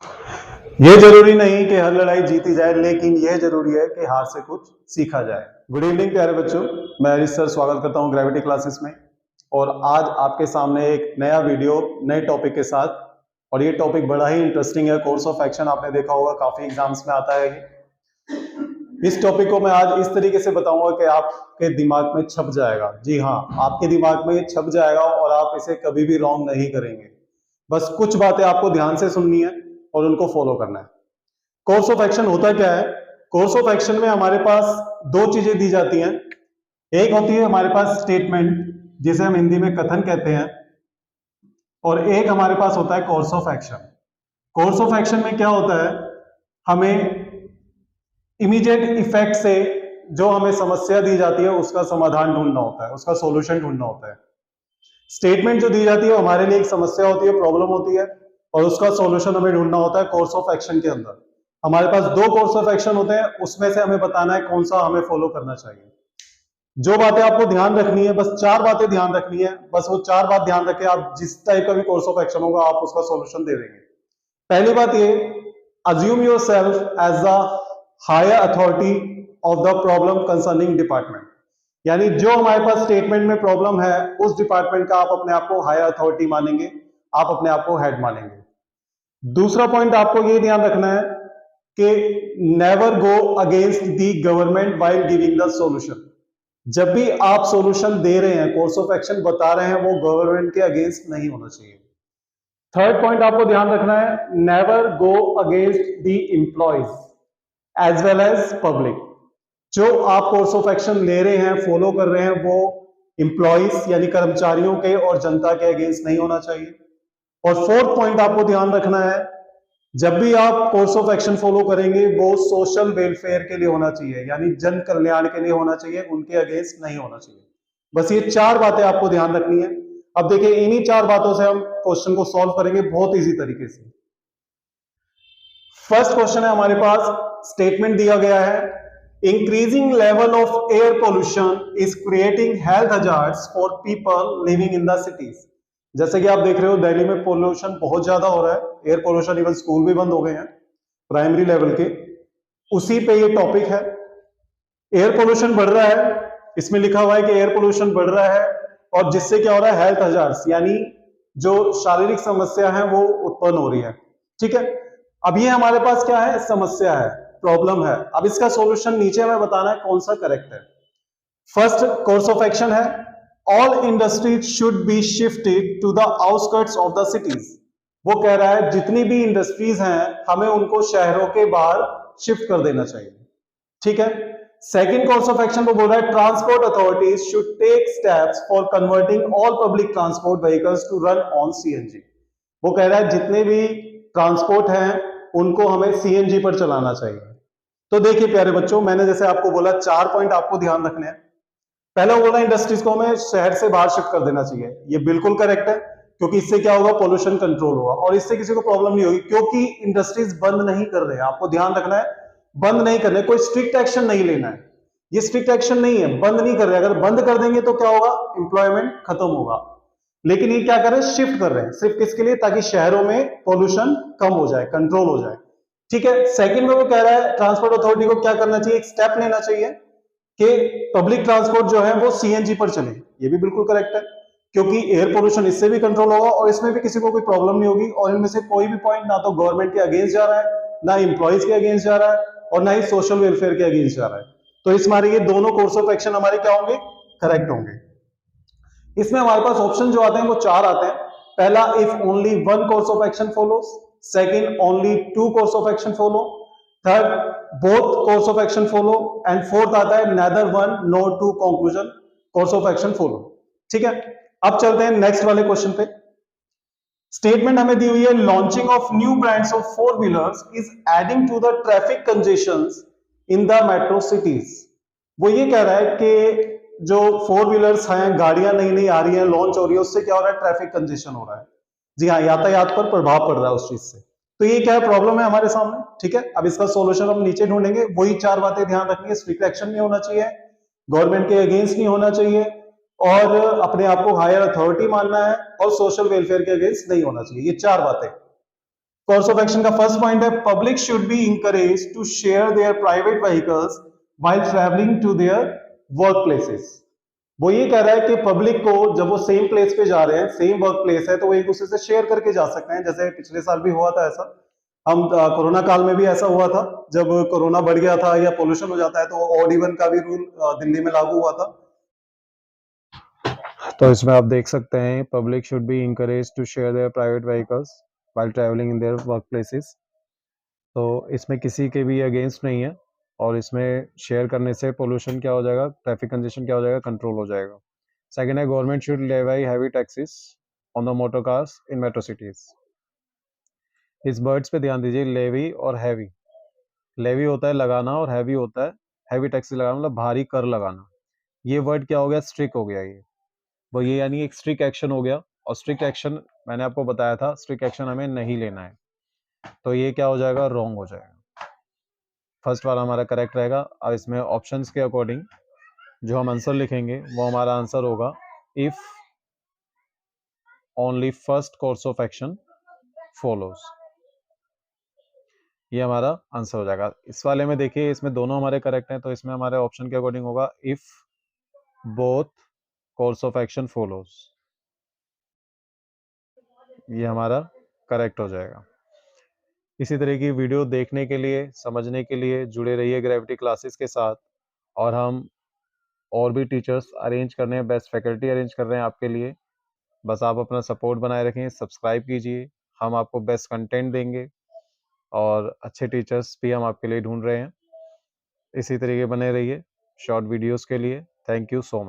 ये जरूरी नहीं कि हर लड़ाई जीती जाए, लेकिन यह जरूरी है कि हार से कुछ सीखा जाए। गुड इवनिंग प्यारे बच्चों, मैं हरीश सर स्वागत करता हूं ग्रेविटी क्लासेस में। और आज आपके सामने एक नया वीडियो नए टॉपिक के साथ, और ये टॉपिक बड़ा ही इंटरेस्टिंग है। कोर्स ऑफ एक्शन आपने देखा होगा, काफी एग्जाम्स में आता है। इस टॉपिक को मैं आज इस तरीके से बताऊंगा कि आपके दिमाग में छप जाएगा। जी हाँ, आपके दिमाग में ये छप जाएगा और आप इसे कभी भी रॉन्ग नहीं करेंगे। बस कुछ बातें आपको ध्यान से सुननी है और उनको फॉलो करना है। कोर्स ऑफ एक्शन होता क्या है? कोर्स ऑफ एक्शन में हमारे पास दो चीजें दी जाती हैं। एक होती है हमारे पास स्टेटमेंट, जिसे हम हिंदी में कथन कहते हैं, और एक हमारे पास होता है course of action. Course of action में क्या होता है, हमें इमीडिएट इफेक्ट से जो हमें समस्या दी जाती है उसका समाधान ढूंढना होता है, उसका सॉल्यूशन ढूंढना होता है। स्टेटमेंट जो दी जाती है हमारे लिए एक समस्या होती है, प्रॉब्लम होती है, और उसका सॉल्यूशन हमें ढूंढना होता है कोर्स ऑफ एक्शन के अंदर। हमारे पास दो कोर्स ऑफ एक्शन होते हैं, उसमें से हमें बताना है कौन सा हमें फॉलो करना चाहिए। जो बातें आपको ध्यान रखनी है, बस 4 बातें ध्यान रखनी है, बस वो 4 बात ध्यान रखें। आप जिस टाइप का भी कोर्स ऑफ एक्शन होगा आप उसका सॉल्यूशन दे देंगे। पहली बात ये, assume your self as the higher authority of the problem concerning department. यानी जो हमारे पास स्टेटमेंट में प्रॉब्लम है उस डिपार्टमेंट का आप अपने आप को हायर अथॉरिटी मानेंगे, आप अपने आप को हेड मानेंगे। दूसरा पॉइंट आपको ये ध्यान रखना है कि never go against the government while giving the solution. जब भी आप सॉल्यूशन दे रहे हैं, कोर्स ऑफ एक्शन बता रहे हैं, वो गवर्नमेंट के अगेंस्ट नहीं होना चाहिए। थर्ड पॉइंट आपको ध्यान रखना है, never go against the employees as well as public. जो आप कोर्स ऑफ एक्शन ले रहे हैं, फॉलो कर रहे हैं, वो एम्प्लॉयज यानी कर्मचारियों के और जनता के अगेंस्ट नहीं होना चाहिए। और फोर्थ पॉइंट आपको ध्यान रखना है, जब भी आप कोर्स ऑफ एक्शन फॉलो करेंगे वो सोशल वेलफेयर के लिए होना चाहिए, यानी जन कल्याण के लिए होना चाहिए, उनके अगेंस्ट नहीं होना चाहिए। बस ये 4 बातें आपको ध्यान रखनी है। अब देखिए, इन्हीं 4 बातों से हम क्वेश्चन को सॉल्व करेंगे बहुत इजी तरीके से। फर्स्ट क्वेश्चन है हमारे पास, स्टेटमेंट दिया गया है, increasing level of air pollution is creating health hazards for people living in the cities. जैसे कि आप देख रहे हो दिल्ली में पोल्यूशन बहुत ज्यादा हो रहा है, एयर पोल्यूशन, इवन स्कूल भी बंद हो गए हैं प्राइमरी लेवल के। उसी पे ये टॉपिक है। एयर पोल्यूशन बढ़ रहा है, इसमें लिखा हुआ है कि एयर पोल्यूशन बढ़ रहा है, और जिससे क्या हो रहा है, हेल्थ हजार्ड्स यानी जो शारीरिक समस्या है वो उत्पन्न हो रही है। ठीक है, अब ये हमारे पास क्या है, समस्या है, प्रॉब्लम है। अब इसका सॉल्यूशन नीचे हमें बताना है कौन सा करेक्ट है। फर्स्ट कोर्स ऑफ एक्शन है, all industries should be shifted to the outskirts of the cities. वो कह रहा है जितनी भी इंडस्ट्रीज हैं हमें उनको शहरों के बाहर शिफ्ट कर देना चाहिए। ठीक है, सेकेंड कोर्स ऑफ एक्शन वो बोल रहा है, transport authorities should take steps for converting all public transport vehicles to run on CNG. वो कह रहा है जितने भी ट्रांसपोर्ट हैं उनको हमें सीएनजी पर चलाना चाहिए। तो देखिए प्यारे बच्चों, मैंने जैसे आपको बोला 4 पॉइंट आपको ध्यान रखने हैं। पहला बोला इंडस्ट्रीज को हमें शहर से बाहर शिफ्ट कर देना चाहिए, ये बिल्कुल करेक्ट है, क्योंकि इससे क्या होगा, पोल्यूशन कंट्रोल होगा और इससे किसी को प्रॉब्लम नहीं होगी, क्योंकि इंडस्ट्रीज बंद नहीं कर रहे हैं। आपको ध्यान रखना है, बंद नहीं कर रहे, कोई स्ट्रिक्ट एक्शन नहीं लेना है, ये स्ट्रिक्ट एक्शन नहीं है, बंद नहीं कर रहे। अगर बंद कर देंगे तो क्या होगा, एम्प्लॉयमेंट खत्म होगा। लेकिन ये क्या कर रहे हैं, शिफ्ट कर रहे हैं, सिर्फ किसके लिए, ताकि शहरों में पोल्यूशन कम हो जाए, कंट्रोल हो जाए। ठीक है, सेकंड में वो कह रहा है ट्रांसपोर्ट अथॉरिटी को क्या करना चाहिए, एक स्टेप लेना चाहिए कि पब्लिक ट्रांसपोर्ट जो है वो सीएनजी पर चले। ये भी बिल्कुल करेक्ट है, क्योंकि एयर पोल्यूशन इससे भी कंट्रोल होगा और इसमें भी किसी को कोई प्रॉब्लम नहीं होगी। और इनमें से कोई भी पॉइंट ना तो गवर्नमेंट के अगेंस्ट जा रहा है, ना एम्प्लॉयज के अगेंस्ट जा रहा है, और ना ही सोशल वेलफेयर के अगेंस्ट जा रहा है। तो इस हमारे ये दोनों कोर्स ऑफ एक्शन हमारे क्या होंगे, करेक्ट होंगे। इसमें हमारे पास ऑप्शन जो आते हैं वो 4 आते हैं। पहला, if only 1 course of action follows. Second, only 2 course of action follow. Third, both course of action follow. And fourth आता है, neither 1 nor 2 conclusion course of action follow. ठीक है, अब चलते हैं नेक्स्ट वाले क्वेश्चन पे। स्टेटमेंट हमें दी हुई है, launching of new brands of 4 wheelers is adding to the traffic congestions in the metro cities. वो ये कह रहा है कि जो 4 व्हीलर्स हैं, गाड़ियां नई नई आ रही हैं, लॉन्च हो रही है, उससे क्या हो रहा है, ट्रैफिक कंजेशन हो रहा है। जी हाँ, यातायात पर प्रभाव पड़ रहा है उस चीज से। तो ये क्या है, प्रॉब्लम है हमारे सामने। ठीक है, अब इसका सॉल्यूशन हम नीचे ढूंढेंगे। वही 4 बातें ध्यान रखनी है, स्ट्रिक्ट एक्शन नहीं होना चाहिए, गवर्नमेंट के अगेंस्ट नहीं होना चाहिए, और अपने आप को हायर अथॉरिटी मानना है, और सोशल वेलफेयर के अगेंस्ट नहीं होना चाहिए। ये 4 बातें। कोर्स ऑफ एक्शन का फर्स्ट पॉइंट है public should be encourage to share their private vehicles while travelling to their work places. वो ये कह रहा है कि पब्लिक को जब वो सेम प्लेस पे जा रहे हैं, सेम वर्क प्लेस है, तो वो एक दूसरे से शेयर करके जा सकते हैं। जैसे पिछले साल भी हुआ था ऐसा, हम कोरोना काल में भी ऐसा हुआ था, जब कोरोना बढ़ गया था या पोल्यूशन हो जाता है तो ऑड इवन का भी रूल दिल्ली में लागू हुआ था। तो इसमें आप देख सकते हैं public should be encourage to share their private vehicles while travelling in their work places. तो इसमें किसी के भी अगेंस्ट नहीं है, और इसमें शेयर करने से पोल्यूशन क्या हो जाएगा, ट्रैफिक कंजेशन क्या हो जाएगा, कंट्रोल हो जाएगा। सेकंड है government should लेवाई heavy taxes on the motor cars in metro cities. इस वर्ड्स पे ध्यान दीजिए, लेवी और हैवी। लेवी होता है लगाना और हैवी होता है, हैवी टैक्सेस लगाना मतलब भारी कर लगाना। ये वर्ड क्या हो गया, स्ट्रिक्ट हो गया। ये यानी एक स्ट्रिक्ट एक्शन हो गया, और स्ट्रिक्ट एक्शन मैंने आपको बताया था, स्ट्रिक्ट एक्शन हमें नहीं लेना है, तो ये क्या हो जाएगा, रॉन्ग हो जाएगा। फर्स्ट वाला हमारा करेक्ट रहेगा। अब इसमें ऑप्शंस के अकॉर्डिंग जो हम आंसर लिखेंगे वो हमारा आंसर होगा if only first course of action follows. ये हमारा आंसर हो जाएगा। इस वाले में देखिए, इसमें दोनों हमारे करेक्ट हैं, तो इसमें हमारे ऑप्शन के अकॉर्डिंग होगा if both course of action follows. ये हमारा करेक्ट हो जाएगा। इसी तरह की वीडियो देखने के लिए, समझने के लिए जुड़े रहिए ग्रेविटी क्लासेस के साथ। और हम और भी टीचर्स अरेंज कर रहे हैं, बेस्ट फैकल्टी अरेंज कर रहे हैं आपके लिए। बस आप अपना सपोर्ट बनाए रखें, सब्सक्राइब कीजिए, हम आपको बेस्ट कंटेंट देंगे, और अच्छे टीचर्स भी हम आपके लिए ढूंढ रहे हैं। इसी तरीके बने रहिए शॉर्ट वीडियोस के लिए। Thank you so much.